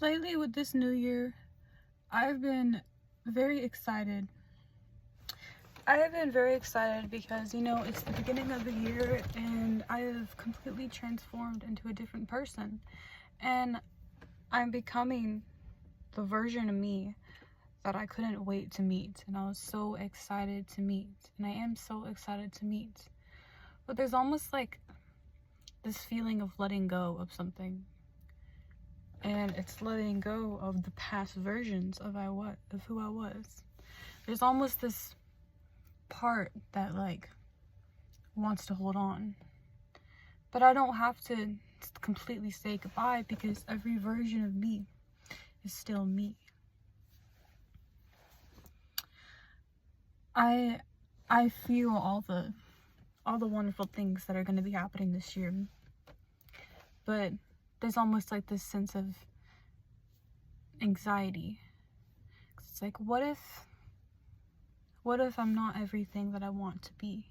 Lately with this new year, I've been very excited. I have been very excited because, it's the beginning of the year and I have completely transformed into a different person. And I'm becoming the version of me that I couldn't wait to meet. And I was so excited to meet. And I am so excited to meet. But there's almost like this feeling of letting go of something. And it's letting go of the past versions of who I was. There's almost this part that wants to hold on, but I don't have to completely say goodbye because every version of me is still me. I feel all the wonderful things that are going to be happening this year, but there's almost like this sense of anxiety. It's like, what if I'm not everything that I want to be?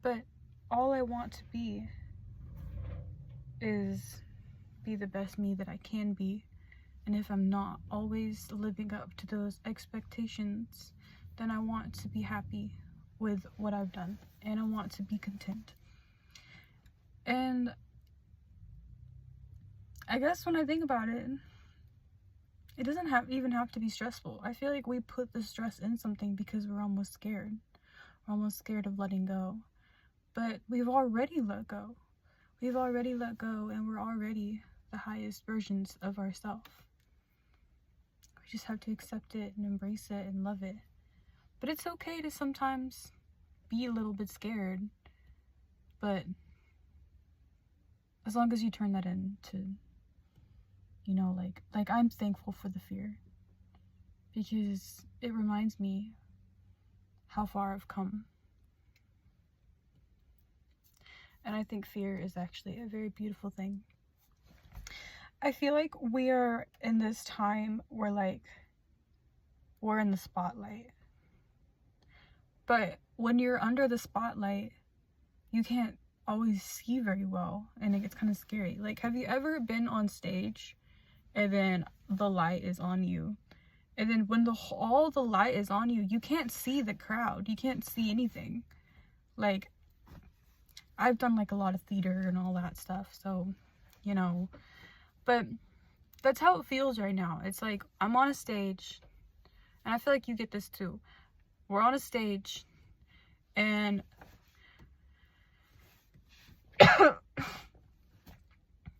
But all I want to be is be the best me that I can be. And if I'm not always living up to those expectations, then I want to be happy with what I've done. And I want to be content. And I guess when I think about it, it doesn't even have to be stressful. I feel like we put the stress in something because we're almost scared. We're almost scared of letting go. But we've already let go. We've already let go, and we're already the highest versions of ourselves. We just have to accept it and embrace it and love it. But it's okay to sometimes be a little bit scared. But as long as you turn that into, like I'm thankful for the fear. Because it reminds me how far I've come. And I think fear is actually a very beautiful thing. I feel like we are in this time where we're in the spotlight. But when you're under the spotlight, you can't always see very well, and it gets kind of scary. Like, have you ever been on stage and then the light is on you? And then when all the light is on you, you can't see the crowd. You can't see anything. Like, I've done a lot of theater and all that stuff, so, but that's how it feels right now. It's like I'm on a stage, and I feel like you get this too. We're on a stage, and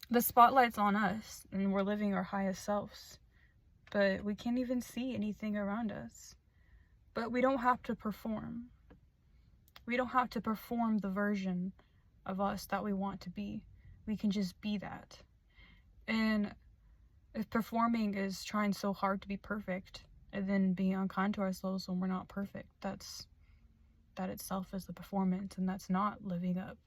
the spotlight's on us, and we're living our highest selves, but we can't even see anything around us. But we don't have to perform. We don't have to perform the version of us that we want to be. We can just be that. And if performing is trying so hard to be perfect and then being unkind to ourselves when we're not perfect, that itself is the performance, and that's not living up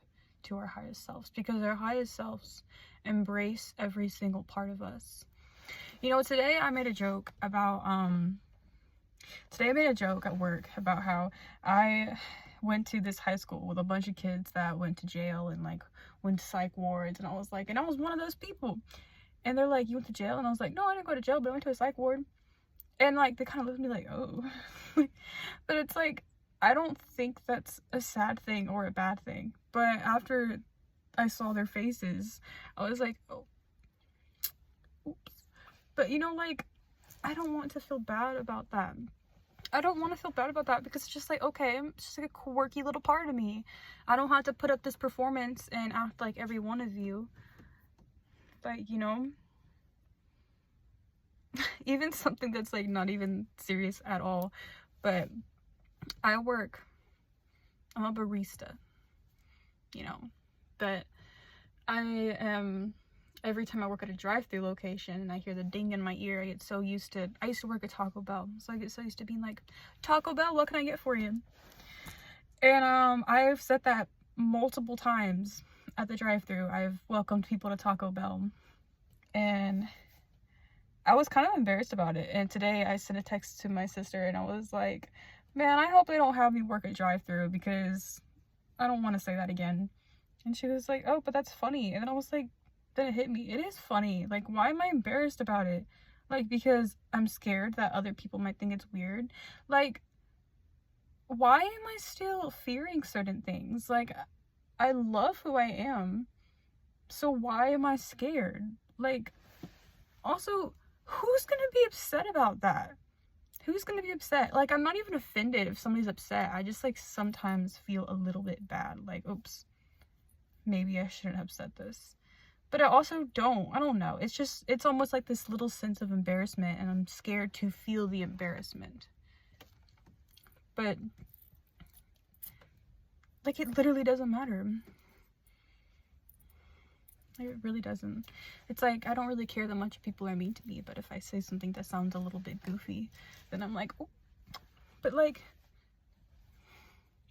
to our highest selves, because our highest selves embrace every single part of us. Today I made a joke about at work about how I went to this high school with a bunch of kids that went to jail and went to psych wards, and I was one of those people. And they're like, you went to jail? And I was like, no, I didn't go to jail, but I went to a psych ward. And they kind of looked at me like, oh. But it's like, I don't think that's a sad thing or a bad thing. But after I saw their faces, I was like, oh, oops. But I don't want to feel bad about that. I don't want to feel bad about that, because it's just okay, it's just a quirky little part of me. I don't have to put up this performance and act like every one of you. Even something that's not even serious at all, but I'm a barista, but I am, every time I work at a drive-thru location and I hear the ding in my ear, I used to work at Taco Bell, so I get so used to being like, Taco Bell, what can I get for you? And I've said that multiple times at the drive-thru. I've welcomed people to Taco Bell, and I was kind of embarrassed about it. And today I sent a text to my sister and I was like, man, I hope they don't have me work at drive-thru, because I don't want to say that again. And she was like, oh, but that's funny. And then I was like, then it hit me. It is funny. Like, why am I embarrassed about it? Like, because I'm scared that other people might think it's weird. Like, why am I still fearing certain things? Like, I love who I am. So why am I scared? Like, also, who's gonna be upset about that? Who's gonna be upset? Like, I'm not even offended if somebody's upset. I just, like, sometimes feel a little bit bad. Like, oops, maybe I shouldn't have said this. But I also don't. I don't know. It's just, it's almost like this little sense of embarrassment, and I'm scared to feel the embarrassment. But, like, it literally doesn't matter. It really doesn't. It's like, I don't really care that much if people are mean to me, but if I say something that sounds a little bit goofy, then I'm like, oh. But, like,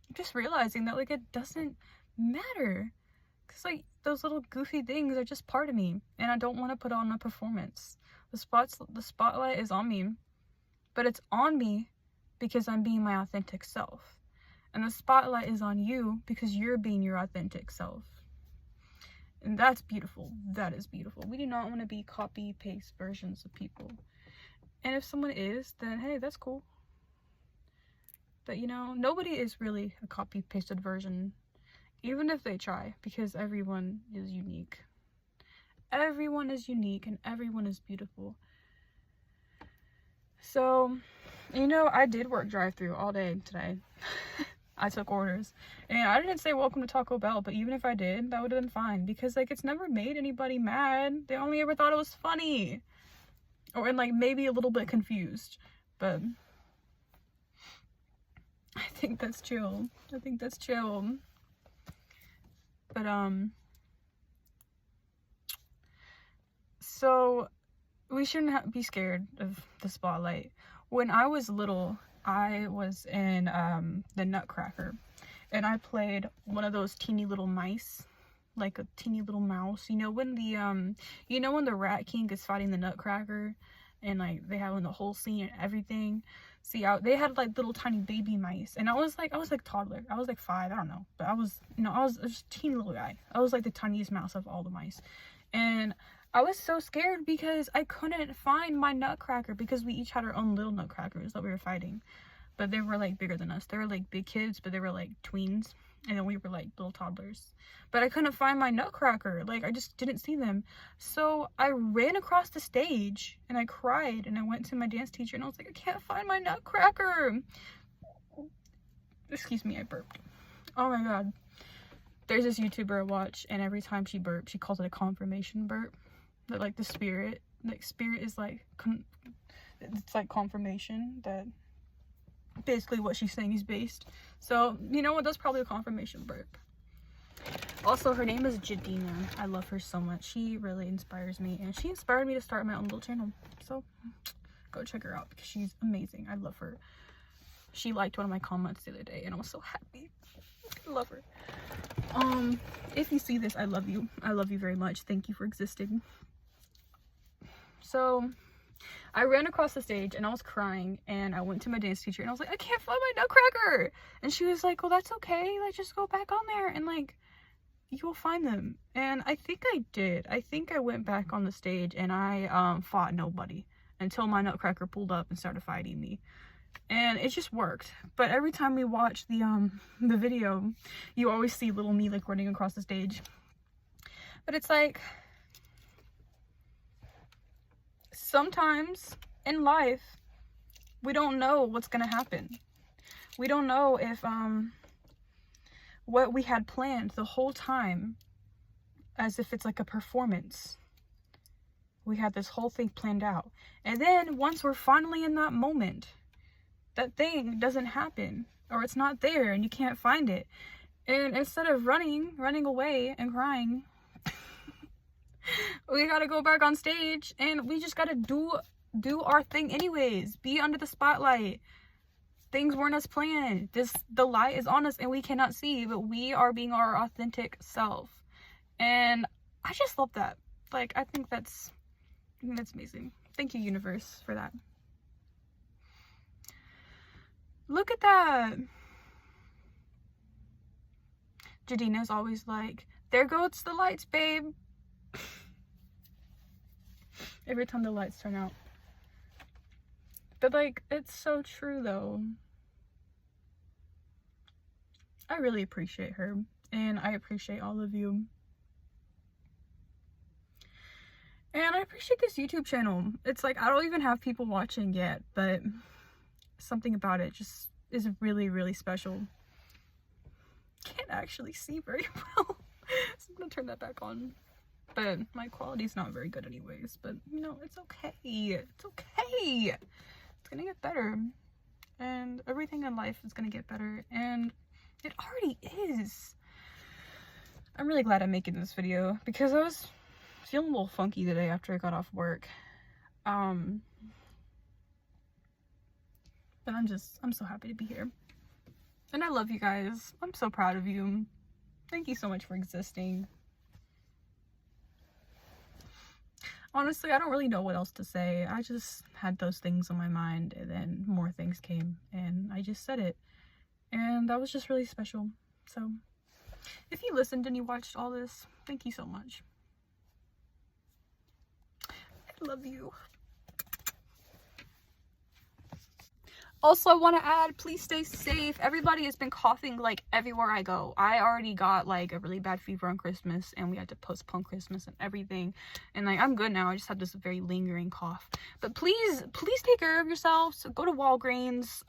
I'm just realizing that, like, it doesn't matter. Because, like, those little goofy things are just part of me, and I don't want to put on a performance. The spotlight is on me, but it's on me because I'm being my authentic self. And the spotlight is on you because you're being your authentic self. And that's beautiful. That is beautiful. We do not want to be copy-paste versions of people. And if someone is, then hey, that's cool. But, you know, nobody is really a copy-pasted version, even if they try, because everyone is unique. Everyone is unique and everyone is beautiful. So, you know, I did work drive-thru all day today. I took orders, and I didn't say welcome to Taco Bell, but even if I did, that would have been fine, because, like, it's never made anybody mad. They only ever thought it was funny, or, and, like, maybe a little bit confused, but I think that's chill. I think that's chill. But, so, we shouldn't be scared of the spotlight. When I was little, I was in the Nutcracker, and I played one of those teeny little mice, like a teeny little mouse. You know when the Rat King is fighting the Nutcracker, and like they have the whole scene and everything. See, they had like little tiny baby mice, and I was like toddler. I was like 5, I don't know, but I was just a teeny little guy. I was like the tiniest mouse of all the mice, and I was so scared because I couldn't find my Nutcracker, because we each had our own little Nutcrackers that we were fighting. But they were like bigger than us. They were like big kids, but they were like tweens. And then we were like little toddlers. But I couldn't find my Nutcracker. Like, I just didn't see them. So I ran across the stage and I cried, and I went to my dance teacher and I was like, I can't find my Nutcracker. Excuse me, I burped. Oh my god. There's this YouTuber I watch, and every time she burps, she calls it a confirmation burp. That, like, the spirit is like, it's like confirmation that basically what she's saying is based. So, you know what, that's probably a confirmation burp. Also, her name is Jadina. I love her so much. She really inspires me, and she inspired me to start my own little channel. So, go check her out, because she's amazing. I love her. She liked one of my comments the other day, and I was so happy. I love her. If you see this, I love you. I love you very much. Thank you for existing. So, I ran across the stage and I was crying, and I went to my dance teacher and I was like, I can't find my Nutcracker. And she was like, well, that's okay. Like, just go back on there and, like, you'll find them. And I think I did. I think I went back on the stage and I fought nobody until my Nutcracker pulled up and started fighting me. And it just worked. But every time we watch the video, you always see little me, like, running across the stage. But it's like, sometimes in life, we don't know what's gonna happen. We don't know if what we had planned the whole time, as if it's like a performance. We had this whole thing planned out, and then once we're finally in that moment, that thing doesn't happen, or it's not there and you can't find it. And instead of running away and crying, we gotta go back on stage, and we just gotta do our thing anyways. Be under the spotlight. Things weren't as planned. The light is on us and we cannot see, but we are being our authentic self. And I just love that. Like, I think that's amazing. Thank you, universe, for that. Look at that. Jadina's always like, there goes the lights, babe. every time the lights turn out. But like, it's so true though. I really appreciate her, and I appreciate all of you. And I appreciate this YouTube channel. It's like, I don't even have people watching yet, but something about it just is really, really special. Can't actually see very well, so I'm gonna turn that back on. But my quality's not very good anyways, but you know, it's okay. It's okay. It's gonna get better, and everything in life is gonna get better, and it already is. I'm really glad I'm making this video because I was feeling a little funky today after I got off work. But I'm so happy to be here. And I love you guys. I'm so proud of you. Thank you so much for existing. Honestly, I don't really know what else to say. I just had those things on my mind, and then more things came, and I just said it. And that was just really special. So, if you listened and you watched all this, thank you so much. I love you. Also, I want to add, please stay safe. Everybody has been coughing like everywhere I go. I already got like a really bad fever on Christmas, and we had to postpone Christmas and everything. And like, I'm good now. I just have this very lingering cough. But please take care of yourselves. Go to Walgreens,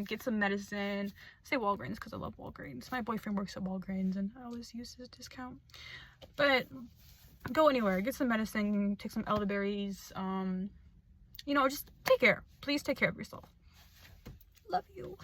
get some medicine. I say Walgreens because I love Walgreens. My boyfriend works at Walgreens, and I always use his discount. But go anywhere, get some medicine, take some elderberries. You know, just take care. Please take care of yourself. Love you.